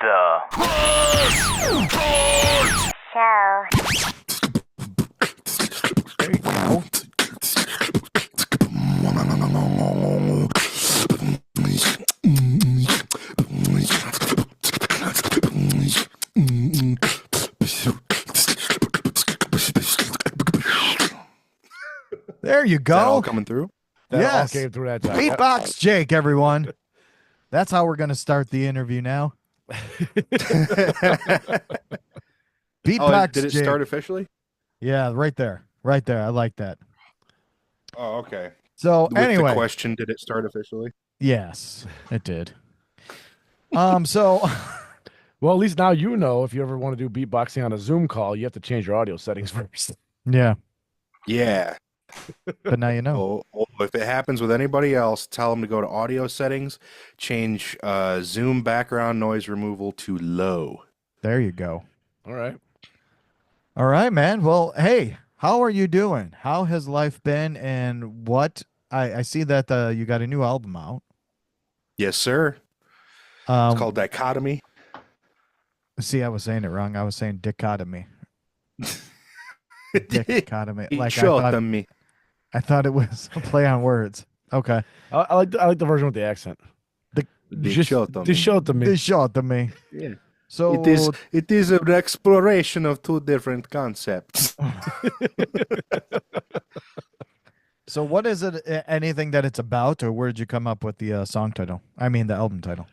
The Show. There you go. There you go. Is that all coming through? That all Yes. came through that time. Beatbox Jake, everyone. That's how we're going to start the interview now. Beatbox Did it Jake. start officially? Yeah, right there. Right there. I like that. Oh, okay. So With anyway, the question, did it start officially? yes, it did. So Well, at least now you know if you ever want to do beatboxing on a Zoom call, you have to change your audio settings first. yeah, Yeah. but now you know. If it happens with anybody else, tell them to go to audio settings, change Zoom background noise removal to low. There you go. All right. All right, man. Well, hey, how are you doing? How has life been? And what I see that you got a new album out. Yes, sir. It's called Dichotomy. See, I was saying it wrong. I was saying dichotomy. Dichotomy. Like Dichotomy. I thought it was a play on words. Okay. I like the version with the accent. Dichotomy. Dichotomy. Yeah. So It is an exploration of two different concepts. So what is it? Anything that it's about, or where did you come up with the song title? I mean, the album title.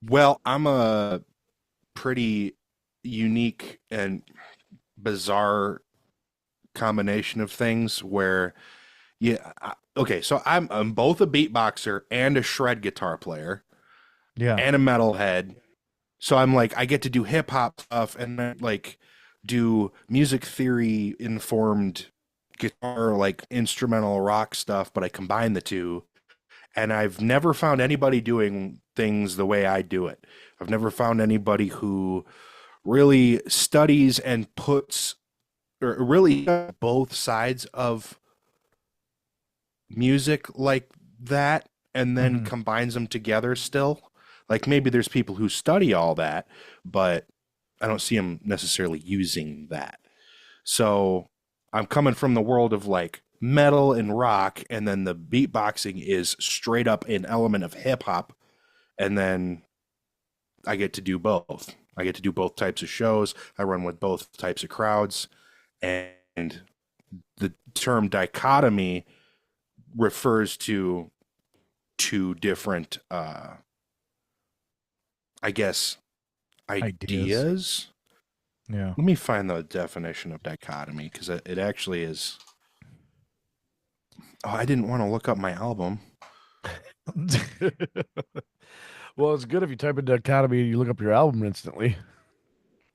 Well, I'm a pretty unique and bizarre combination of things where, okay, so I'm both a beatboxer and a shred guitar player, Yeah. and a metalhead. So I'm like, I get to do hip hop stuff and then like do music theory informed guitar, like instrumental rock stuff, but I combine the two. And I've never found anybody doing things the way I do it. I've never found anybody who really studies and puts, or really both sides of music like that, and then combines them together still. Like maybe there's people who study all that, but I don't see them necessarily using that. So I'm coming from the world of like metal and rock, and then the beatboxing is straight up an element of hip hop, and then I get to do both. I get to do both types of shows. I run with both types of crowds, and the term dichotomy refers to two different I guess ideas. Yeah. Let me find the definition of dichotomy, because it actually is. Oh, I didn't want to look up my album. Well, it's good if you type in dichotomy and you look up your album instantly.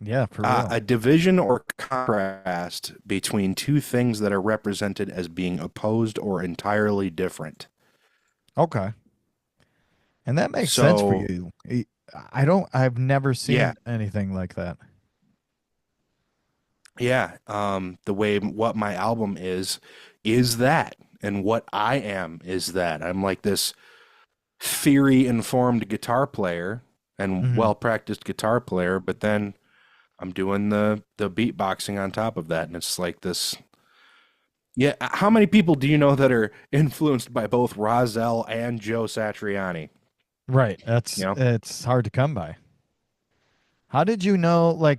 Yeah, for real. A division or contrast between two things that are represented as being opposed or entirely different. Okay. And that makes sense for you. I've never seen anything like that. Yeah. The way what my album is that, and what I am is that. I'm like this theory-informed guitar player and well-practiced guitar player, but then I'm doing the beatboxing on top of that, and it's like this. Yeah, how many people do you know that are influenced by both Rozelle and Joe Satriani? Right. It's hard to come by. How did you know how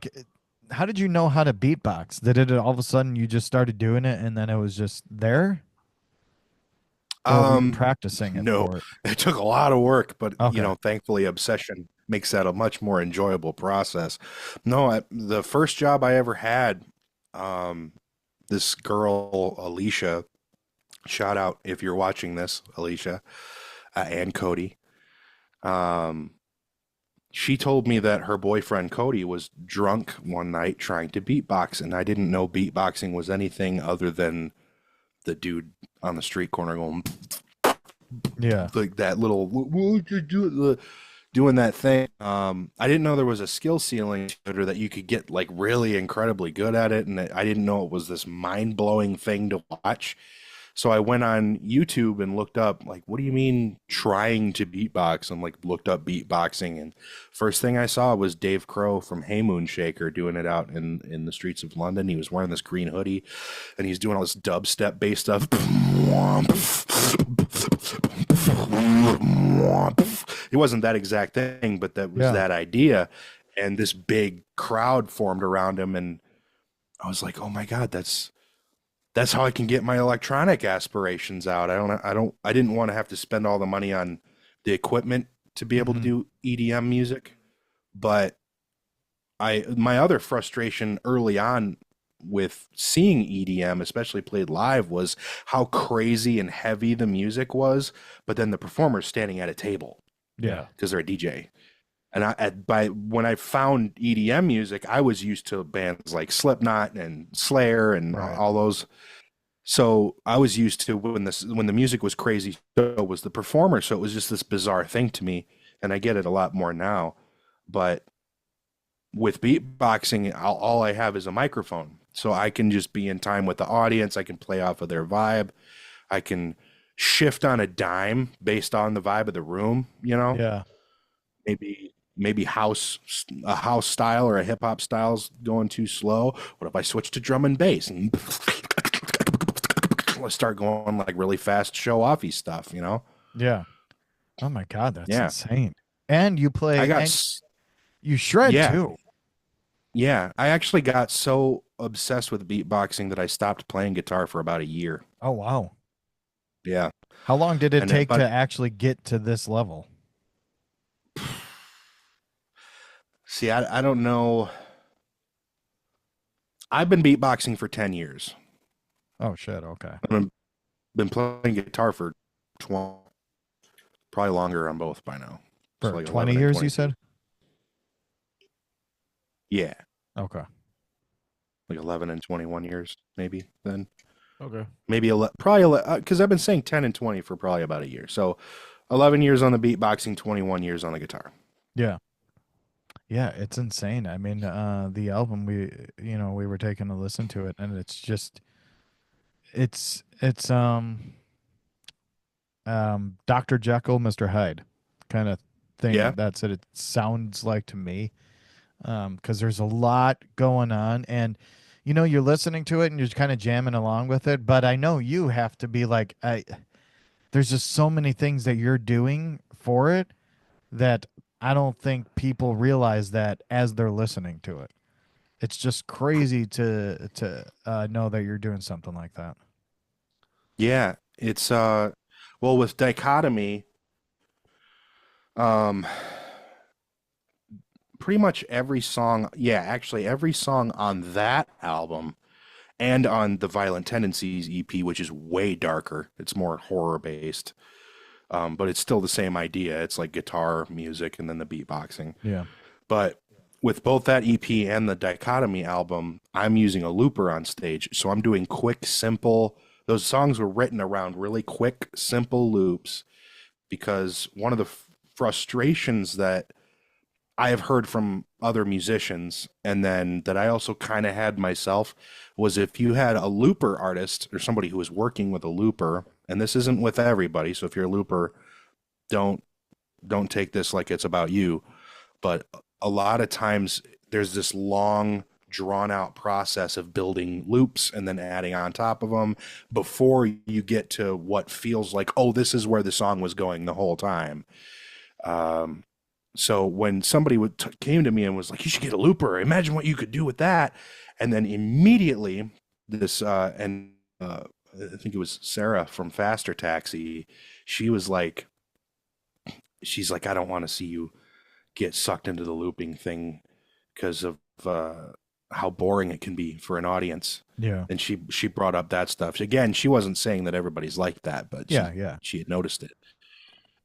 to beatbox? Did it all of a sudden you just started doing it and then it was just there? Or were you practicing it? No, for it? It took a lot of work, but Okay. thankfully obsession makes that a much more enjoyable process. No, the first job I ever had, this girl, Alicia, shout out if you're watching this, Alicia, and Cody. She told me that her boyfriend Cody was drunk one night trying to beatbox, and I didn't know beatboxing was anything other than the dude on the street corner going, Yeah. like that little, what you do, doing that thing. I didn't know there was a skill ceiling to it, or that you could get like really incredibly good at it, and I didn't know it was this mind blowing thing to watch. So I went on YouTube and looked up, like, what do you mean trying to beatbox? And like looked up beatboxing, and first thing I saw was Dave Crow from Hey Moon Shaker doing it out in the streets of London. He was wearing this green hoodie, and he's doing all this dubstep bass stuff. It wasn't that exact thing, but that was that idea. And this big crowd formed around him, and I was like, "Oh my God, that's how I can get my electronic aspirations out. I didn't want to have to spend all the money on the equipment to be able to do EDM music, but my other frustration early on with seeing EDM, especially played live, was how crazy and heavy the music was, but then the performers standing at a table. Yeah, because they're a DJ. And when I found EDM music, I was used to bands like Slipknot and Slayer and all those. So I was used to when the music was crazy, so was the performer. So it was just this bizarre thing to me, and I get it a lot more now. But with beatboxing, all I have is a microphone, so I can just be in time with the audience. I can play off of their vibe. I can shift on a dime based on the vibe of the room. Yeah. Maybe a house style or a hip hop style's going too slow. What if I switch to drum and bass and let's start going like really fast show offy stuff, Yeah. Oh my God, that's insane. And you play, you shred too. Yeah, I actually got so obsessed with beatboxing that I stopped playing guitar for about a year. Oh wow. Yeah. How long did it take to actually get to this level? See, I don't know. I've been beatboxing for 10 years. Oh, shit. Okay. I've been playing guitar for 20, probably longer on both by now. For so like 20 years, you said? Yeah. Okay. Like 11 and 21 years, maybe then. Okay. Maybe probably because I've been saying 10 and 20 for probably about a year. So 11 years on the beatboxing, 21 years on the guitar. Yeah. Yeah, it's insane. I mean, the album we were taking a listen to it, and it's just it's Dr. Jekyll, Mr. Hyde kind of thing. Yeah. That's what it sounds like to me. Because there's a lot going on, and you're listening to it and you're kind of jamming along with it, but I know you have to be like, there's just so many things that you're doing for it that I don't think people realize that as they're listening to it. It's just crazy to know that you're doing something like that. Yeah, it's well, with Dichotomy, pretty much every song, actually every song on that album and on the Violent Tendencies EP, which is way darker. It's more horror based. But it's still the same idea. It's like guitar music and then the beatboxing. Yeah. But with both that EP and the Dichotomy album, I'm using a looper on stage. So I'm doing quick, simple. Those songs were written around really quick, simple loops, because one of the frustrations that I have heard from other musicians, and then that I also kind of had myself, was if you had a looper artist or somebody who was working with a looper, and this isn't with everybody, so if you're a looper, don't take this like it's about you, but a lot of times there's this long drawn out process of building loops and then adding on top of them before you get to what feels like, oh, this is where the song was going the whole time. So when somebody came to me and was like, you should get a looper, imagine what you could do with that. And then immediately this, I think it was Sarah from Faster Taxi, she's like, I don't want to see you get sucked into the looping thing because of how boring it can be for an audience. Yeah. And she brought up that stuff. Again, she wasn't saying that everybody's like that, but she had noticed it.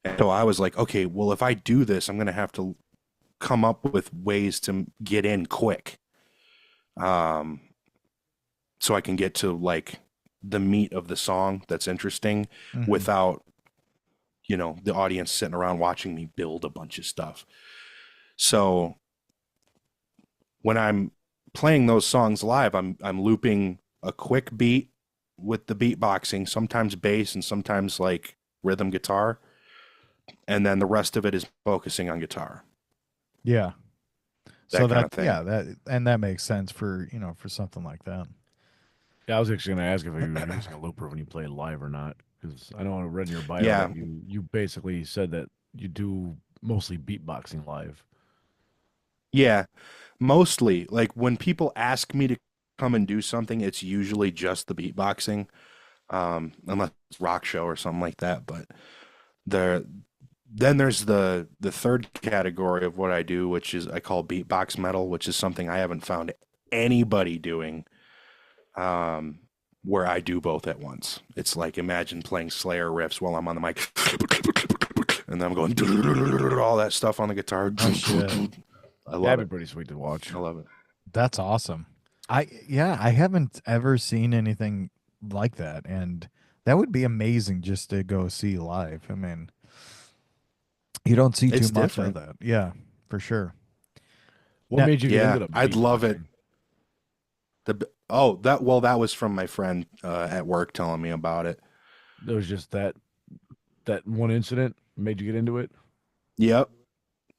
And so I was like, okay, well, if I do this, I'm going to have to come up with ways to get in quick. So I can get to like the meat of the song that's interesting without, the audience sitting around watching me build a bunch of stuff. So when I'm playing those songs live, I'm looping a quick beat with the beatboxing, sometimes bass and sometimes like rhythm guitar, and then the rest of it is focusing on guitar. Yeah. That So kind that of thing. yeah, that makes sense for, for something like that. Yeah, I was actually going to ask if you were using a looper when you play live or not, because I know I read in your bio Yeah. that you basically said that you do mostly beatboxing live. Yeah. Mostly, like when people ask me to come and do something, it's usually just the beatboxing, unless it's rock show or something like that. But the then there's the third category of what I do, which is I call beatbox metal, which is something I haven't found anybody doing, where I do both at once. It's like imagine playing Slayer riffs while I'm on the mic, and then I'm going all that stuff on the guitar. Oh shit. I love That'd it. be pretty sweet to watch. I love it. That's awesome. I haven't ever seen anything like that, and that would be amazing just to go see live. I mean, you don't see too It's much of different. that. Yeah, for sure. What Now, made you get into Yeah, the I'd love it. beatboxing? That was from my friend at work telling me about it. It was just that one incident made you get into it? Yep.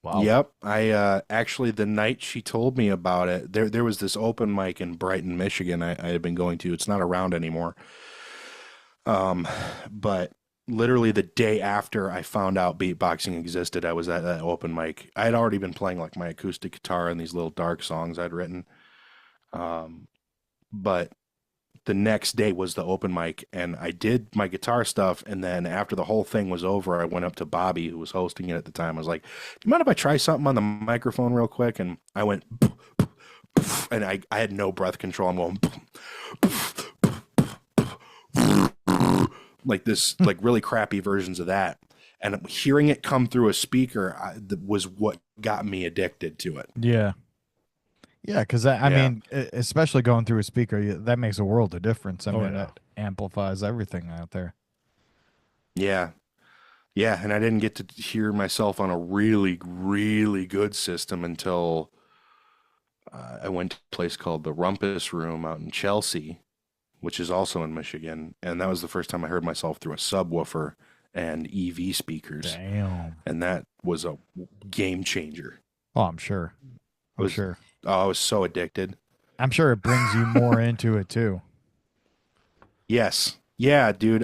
Wow. Yep. I actually the night she told me about it, there was this open mic in Brighton, Michigan I had been going to. It's not around anymore. But literally the day after I found out beatboxing existed, I was at that open mic. I had already been playing like my acoustic guitar and these little dark songs I'd written. But the next day was the open mic and I did my guitar stuff. And then after the whole thing was over, I went up to Bobby, who was hosting it at the time. I was like, do you mind if I try something on the microphone real quick? And I went, and I had no breath control. I'm going, like this, like really crappy versions of that. And hearing it come through a speaker was what got me addicted to it. yeah. Yeah, because I Yeah. mean, especially going through a speaker, that makes a world of difference. I Oh, mean, yeah. that amplifies everything out there. Yeah. Yeah. And I didn't get to hear myself on a really, really good system until I went to a place called the Rumpus Room out in Chelsea, which is also in Michigan. And that was the first time I heard myself through a subwoofer and EV speakers. Damn. And that was a game changer. Oh, I'm sure. I'm was- sure. Oh, I was so addicted. I'm sure it brings you more into it too. Yes. Yeah, dude.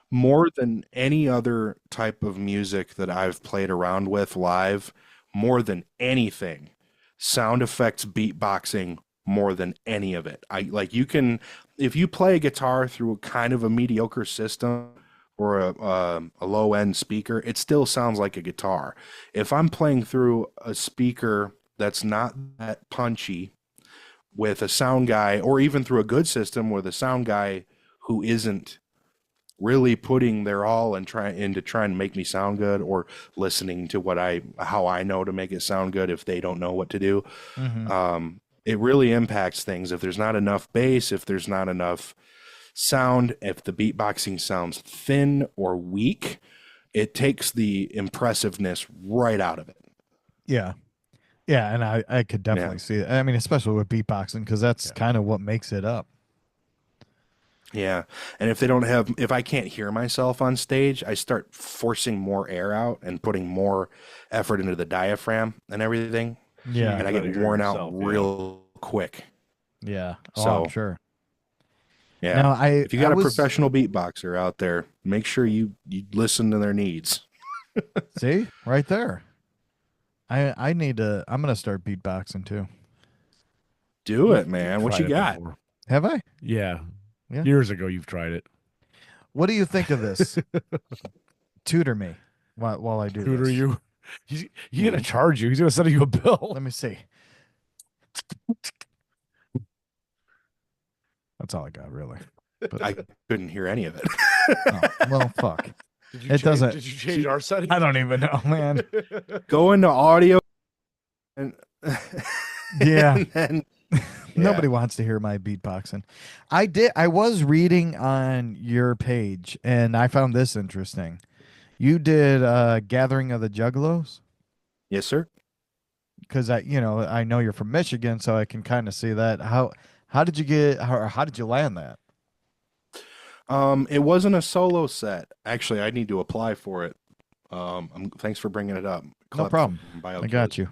More than any other type of music that I've played around with live, more than anything, sound effects, beatboxing, more than any of it. I like you can if you play a guitar through a kind of a mediocre system or a low end speaker, it still sounds like a guitar. If I'm playing through a speaker that's not that punchy with a sound guy, or even through a good system with a sound guy who isn't really putting their all and trying to make me sound good, or listening to how I know to make it sound good if they don't know what to do. Mm-hmm. It really impacts things. If there's not enough bass, if there's not enough sound, if the beatboxing sounds thin or weak, it takes the impressiveness right out of it. Yeah. Yeah, and I could definitely see it. I mean, especially with beatboxing, because that's kind of what makes it up. Yeah. And if I can't hear myself on stage, I start forcing more air out and putting more effort into the diaphragm and everything. Yeah. And I gotta get hear worn yourself, out real quick. Yeah. Oh, So- I'm sure. Yeah. Now, If you got I a was, professional beatboxer out there, make sure you listen to their needs. see right there. I'm gonna start beatboxing too. Do it, man. What Tried you it got? before. Have I? Yeah. Yeah. Years ago, you've tried it. What do you think of this? Tutor me while I do Tutor this. you. He's gonna charge you. He's gonna send you a bill. Let me see. That's all I got, really. But, I couldn't hear any of it. oh, well, fuck. Did It doesn't- Did you change our setting? I don't even know, man. Go into audio and Yeah. and then Nobody wants to hear my beatboxing. I was reading on your page and I found this interesting. You did Gathering of the Juggalos? Yes, sir. Because I know you're from Michigan, so I can kind of see that. How did you how did you land that? It wasn't a solo set. Actually, I need to apply for it. Thanks for bringing it up. No Klep problem. from I got BioKillers. you.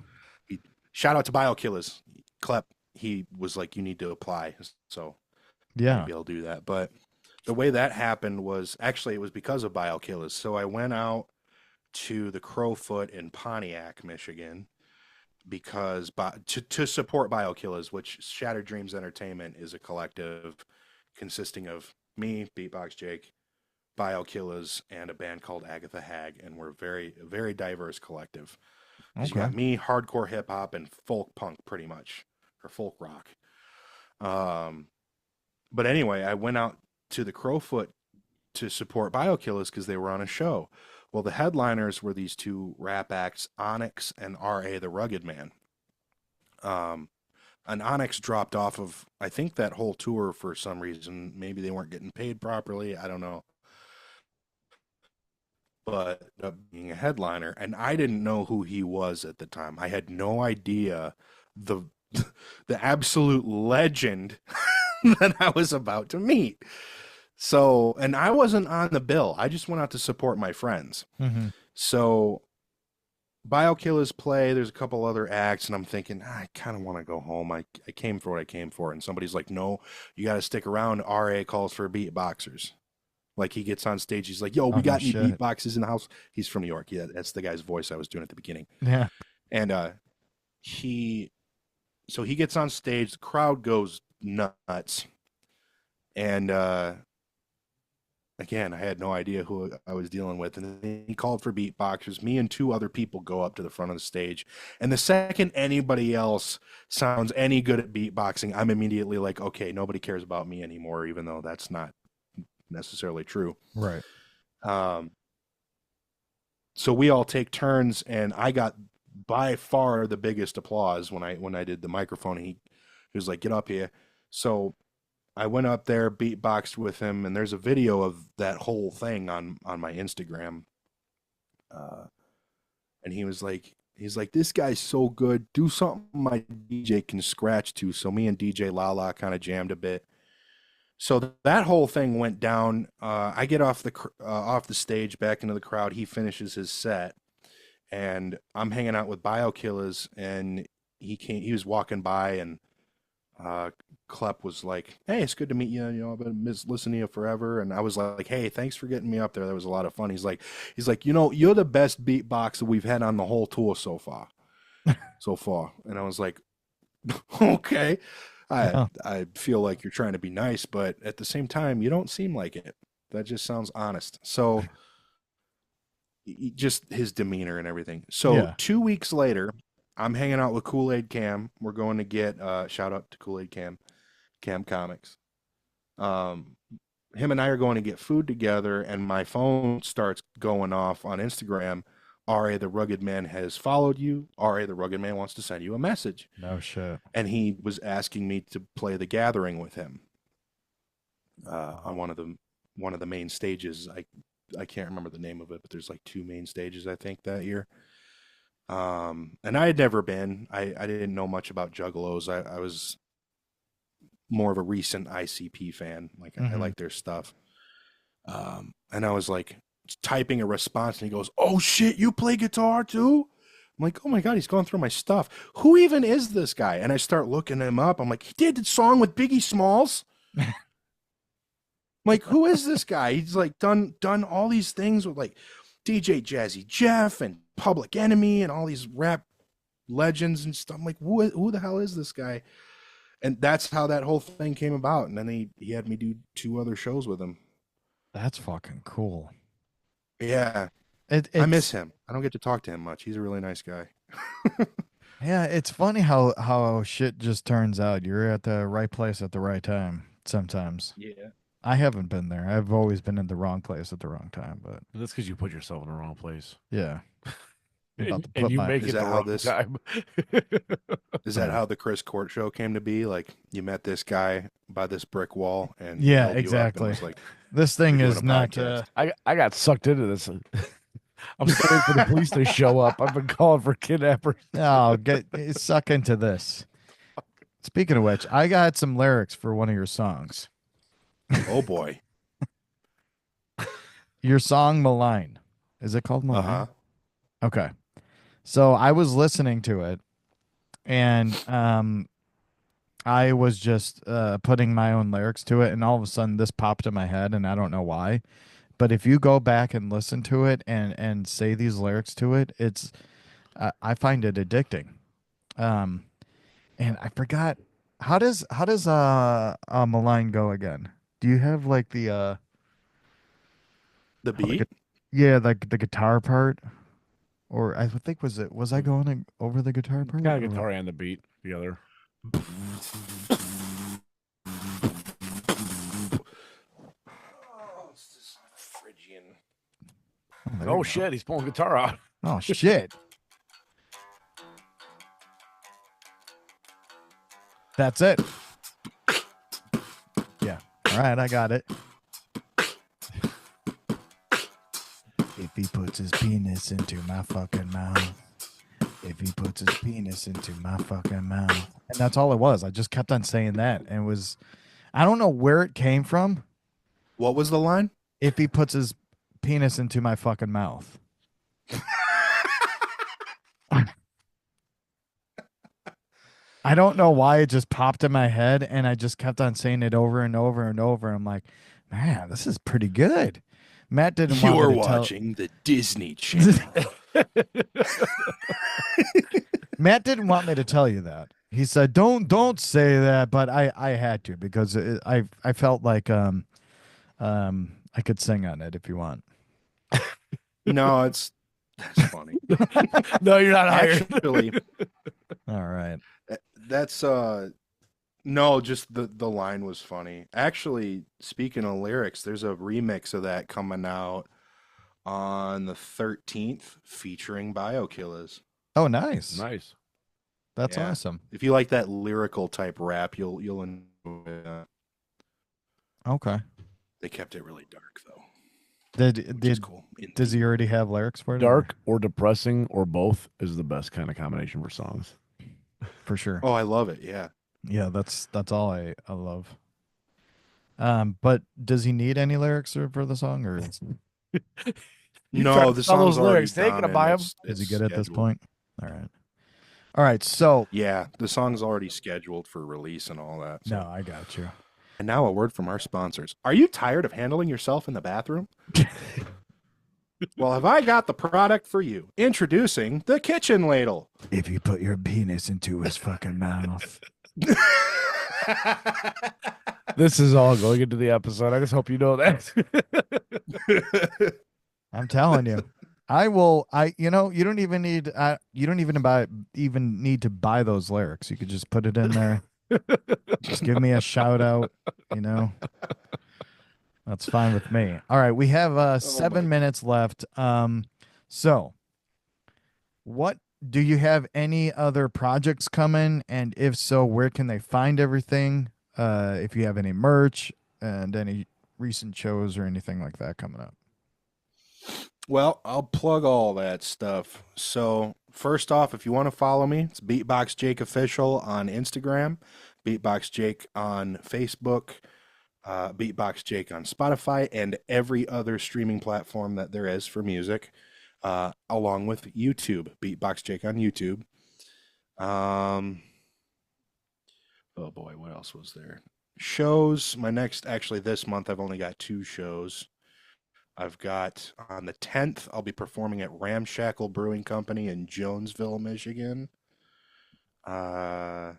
Shout out to BioKillers. Klep, he was like, you need to apply. So Yeah. maybe I'll do that. But the way that happened was actually it was because of BioKillers. So I went out to the Crowfoot in Pontiac, Michigan, because to support BioKillers, which Shattered Dreams Entertainment is a collective consisting of me, Beatbox Jake, BioKillers, and a band called Agatha Hag, and we're very diverse collective. Okay. You got me, hardcore hip hop, and folk punk, pretty much, or folk rock. But anyway, I went out to the Crowfoot to support BioKillers because they were on a show. Well, the headliners were these two rap acts, Onyx and R.A. the Rugged Man. And Onyx dropped off of, I think, that whole tour for some reason. Maybe they weren't getting paid properly. I don't know. But being a headliner, and I didn't know who he was at the time. I had no idea the the absolute legend that I was about to meet. So, and I wasn't on the bill. I just went out to support my friends. Mm-hmm. So, BioKillers play. There's a couple other acts, and I'm thinking, I kind of want to go home. I came for what I came for. And somebody's like, no, you got to stick around. RA calls for beatboxers. Like, he gets on stage. He's like, yo, we got any beatboxers in the house? He's from New York. Yeah, that's the guy's voice I was doing at the beginning. Yeah. And he gets on stage. The crowd goes nuts. And again, I had no idea who I was dealing with. And then he called for beatboxers. Me and two other people go up to the front of the stage. And the second anybody else sounds any good at beatboxing, I'm immediately like, okay, nobody cares about me anymore, even though that's not necessarily true. Right. So we all take turns, and I got by far the biggest applause when I did the microphone. He was like, get up here. So I went up there, beatboxed with him, and there's a video of that whole thing on my Instagram. And he's like, this guy's so good. Do something my DJ can scratch to. So me and DJ Lala kind of jammed a bit. So that whole thing went down. I get off the stage, back into the crowd. He finishes his set, and I'm hanging out with BioKillers, and he was walking by, and Klep was like, hey, it's good to meet you. You know, I've been listening to you forever. And I was like, hey, thanks for getting me up there. That was a lot of fun. He's like, you know, you're the best beatboxer we've had on the whole tour so far. And I was like, okay. I feel like you're trying to be nice, but at the same time, you don't seem like it. That just sounds honest. So just his demeanor and everything. So 2 weeks later, I'm hanging out with Kool-Aid Cam. We're going to get shout out to Kool-Aid Cam Comics. Him and I are going to get food together, and my phone starts going off on Instagram. R.A. the Rugged Man has followed you. R.A. the Rugged Man wants to send you a message. No shit. And he was asking me to play The Gathering with him on one of the main stages. I can't remember the name of it, but there's like 2 main stages, I think, that year. And I had never been. I didn't know much about Juggalos. I was more of a recent ICP fan. Like, I like their stuff. And I was like typing a response, and he goes, oh shit, you play guitar too? I'm like, oh my God, he's going through my stuff. Who even is this guy? And I start looking him up. I'm like, he did the song with Biggie Smalls. I'm like, who is this guy? He's like done all these things with like DJ Jazzy Jeff and Public Enemy and all these rap legends and stuff. I'm like, who the hell is this guy? And that's how that whole thing came about. And then he had me do 2 other shows with him. That's fucking cool. Yeah. I miss him. I don't get to talk to him much. He's a really nice guy. Yeah, it's funny how shit just turns out. You're at the right place at the right time sometimes. Yeah. I haven't been there. I've always been in the wrong place at the wrong time, but that's because you put yourself in the wrong place. Yeah. And you make it the wrong time. Is that how the Chris Court show came to be? Like, you met this guy by this brick wall, and yeah, exactly. Like, this thing is not. I got sucked into this. I'm waiting for the police to show up. I've been calling for kidnappers. Oh, suck into this. Speaking of which, I got some lyrics for one of your songs. Oh boy. your song Malign. Is it called Malign? Uh-huh. Okay. So I was listening to it and I was just putting my own lyrics to it, and all of a sudden this popped in my head, and I don't know why. But if you go back and listen to it and say these lyrics to it, it's I find it addicting. Um, and I forgot how does Malign go again? Do you have like The how the beat? yeah, like the guitar part, or I think was I going over the guitar part Kind of or guitar and the beat together. Oh, it's this Phrygian. oh, there you Oh go. shit, he's pulling guitar out. Oh shit. That's it. Yeah. All right, I got it. If he puts his penis into my fucking mouth. If he puts his penis into my fucking mouth. And that's all it was. I just kept on saying that. And it was, I don't know where it came from. What was the line? If he puts his penis into my fucking mouth. I don't know why it just popped in my head. And I just kept on saying it over and over and over. I'm like, man, this is pretty good. Matt didn't want You're me to tell. watching the Disney Channel. Matt didn't want me to tell you that. He said, "Don't say that," but I had to because I felt like I could sing on it if you want. No, that's funny. No, you're not hired. Actually, All right. that's no, just the line was funny. Actually, speaking of lyrics, there's a remix of that coming out on the 13th featuring Biokillers. Oh, nice. Nice. That's Yeah. awesome. If you like that lyrical type rap, you'll enjoy it. Okay. They kept it really dark though, which is Did cool. does he already have lyrics for it? Dark or depressing or both is the best kind of combination for songs. For sure. Oh, I love it. Yeah. Yeah, that's all I love. But does he need any lyrics for the song or You No, tried the to sell song's those already lyrics. They ain't done gonna and buy 'em. is he it's good at this scheduled. point? All right. All right. So Yeah, the song's already scheduled for release and all that. So. no, I got you. And now a word from our sponsors. Are you tired of handling yourself in the bathroom? Well, have I got the product for you? Introducing the kitchen ladle. If you put your penis into his fucking mouth. This is all going into the episode. I just hope you know that. I'm telling you. You don't even need need to buy those lyrics. You could just put it in there. Just give me a shout out, you know. That's fine with me. All right, we have 7 minutes left. So what do you have any other projects coming? And if so, where can they find everything? If you have any merch and any recent shows or anything like that coming up. Well, I'll plug all that stuff. So, first off, if you want to follow me, it's Beatbox Jake Official on Instagram, Beatbox Jake on Facebook, Beatbox Jake on Spotify, and every other streaming platform that there is for music, along with YouTube, Beatbox Jake on YouTube. Oh boy, what else was there? Shows. Actually, this month, I've only got 2 shows. I've got on the 10th, I'll be performing at Ramshackle Brewing Company in Jonesville, Michigan. The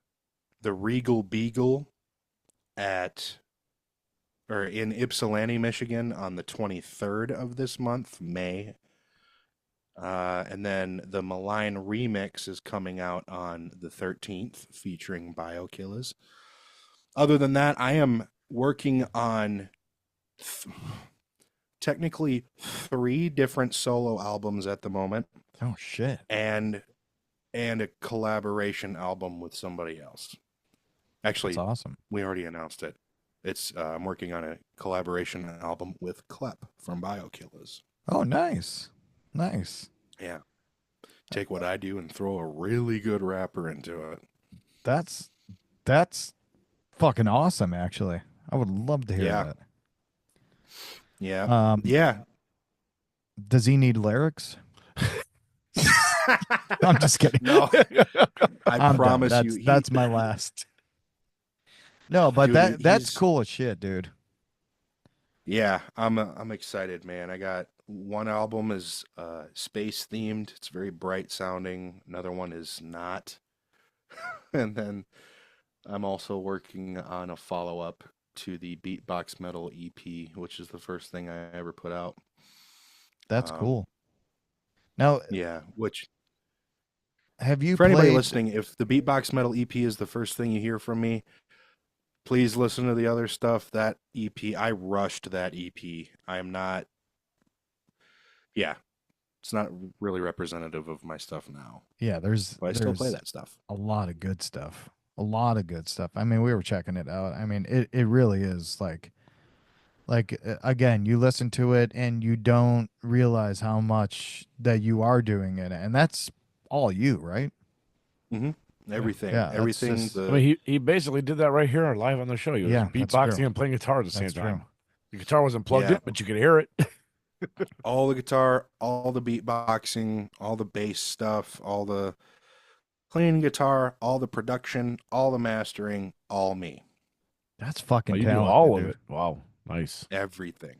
Regal Beagle in Ypsilanti, Michigan on the 23rd of this month, May. And then the Malign remix is coming out on the 13th, featuring Biokillers. Other than that, I am working on technically 3 different solo albums at the moment. Oh shit. And a collaboration album with somebody else. Actually, that's awesome. We already announced it. It's I'm working on a collaboration album with Klep from Biokillers. Oh, nice. Nice. Yeah. Take what I do and throw a really good rapper into it. That's fucking awesome, actually. I would love to hear that. Yeah. Yeah. Does he need lyrics? I'm just kidding. No, I'm promise done. you, That's my last. No, but dude, that's cool as shit, dude. Yeah, I'm excited, man. I got one album is space themed. It's very bright sounding. Another one is not. And then I'm also working on a follow up to the Beatbox Metal EP, which is the first thing I ever put out. That's cool. Now, yeah, which have you for anybody played... listening, if the Beatbox Metal EP is the first thing you hear from me, please listen to the other stuff. That EP, I rushed that EP. I am not. Yeah, it's not really representative of my stuff now. Yeah, but I still play that stuff. A lot of good stuff. A lot of good stuff. I mean, we were checking it out. I mean, it really is like again, you listen to it and you don't realize how much that you are doing it, and that's all you, right? Mm-hmm. Everything. Yeah, Everything. just... I mean, he basically did that right here live on the show. He was beatboxing and playing guitar at the same time. The guitar wasn't plugged in, but you could hear it. All the guitar, all the beatboxing, all the bass stuff, all the clean guitar, all the production, all the mastering, all me. That's fucking you do talented, all dude. of it. Wow, nice. Everything.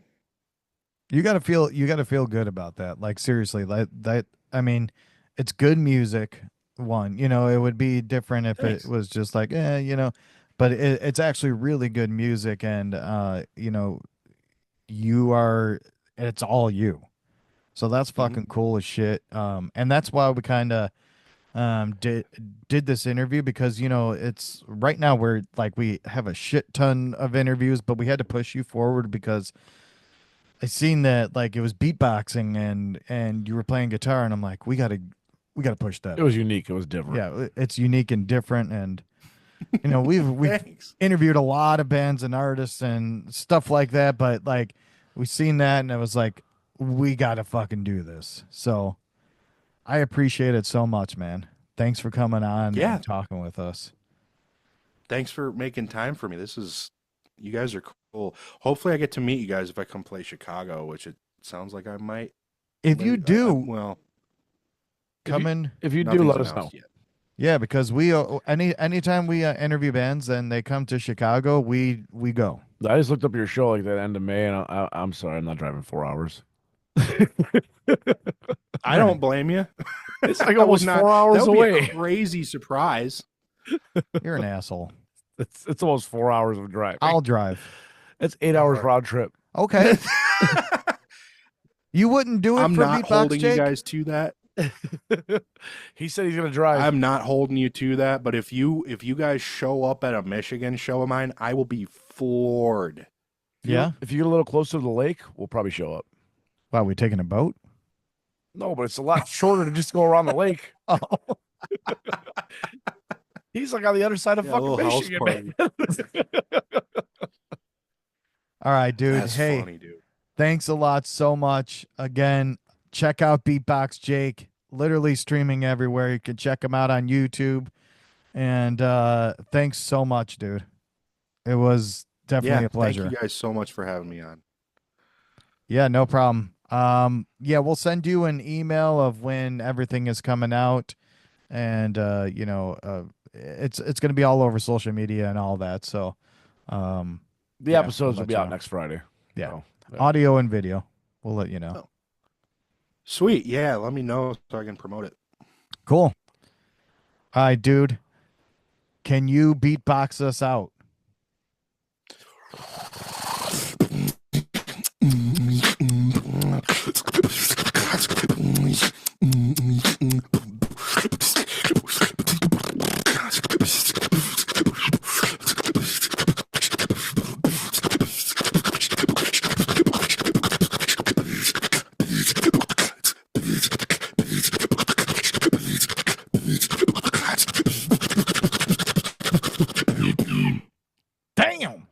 You gotta feel good about that. Like seriously, that I mean, it's good music. One, it would be different if it was just like, but it's actually really good music, and it's all you. So that's fucking cool as shit. And that's why we kind of did this interview, because it's right now we're like, we have a shit ton of interviews, but we had to push you forward because I seen that like it was beatboxing and you were playing guitar, and I'm like, we gotta push that. It was unique. It was different. Yeah, it's unique and different, and we've interviewed a lot of bands and artists and stuff like that, but like we seen that and it was like, we gotta fucking do this. So I appreciate it so much, man. Thanks for coming on and talking with us. Thanks for making time for me. You guys are cool. Hopefully I get to meet you guys if I come play Chicago, which it sounds like I might. If you do, well, come in. If you do, let us know. Yet. Yeah, because we anytime we interview bands and they come to Chicago, we go. I just looked up your show like that end of May, and I'm sorry, I'm not driving 4 hours. I don't blame you. It's like almost 4 hours away. Be a crazy surprise. You're an asshole. It's almost 4 hours of driving. I'll drive. It's 8 hours round trip. Okay. You wouldn't do it I'm for not Beatbox holding Jake? you guys to that. He said he's gonna drive. I'm not holding you to that, but if you guys show up at a Michigan show of mine, I will be floored. Yeah. If you get a little closer to the lake, we'll probably show up. Wow, we taking a boat? No, but it's a lot shorter to just go around the lake. Oh. He's like on the other side of fucking Michigan. All right, dude. That's hey, funny, dude. Thanks a lot so much. Again, check out Beatbox Jake. Literally streaming everywhere. You can check him out on YouTube. And thanks so much, dude. It was definitely a pleasure. Thank you guys so much for having me on. Yeah, no problem. We'll send you an email of when everything is coming out, and it's going to be all over social media and all that. So, the episodes will be out next Friday. Yeah. So, audio and video. We'll let you know. Oh. Sweet. Yeah, let me know so I can promote it. Cool. All right, dude. Can you beatbox us out?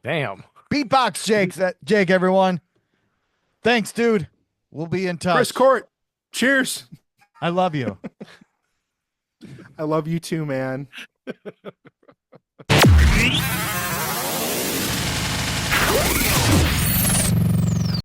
Damn. Beatbox Jake, everyone. Thanks, dude. We'll be in touch. Chris Court, cheers. I love you. I love you too, man.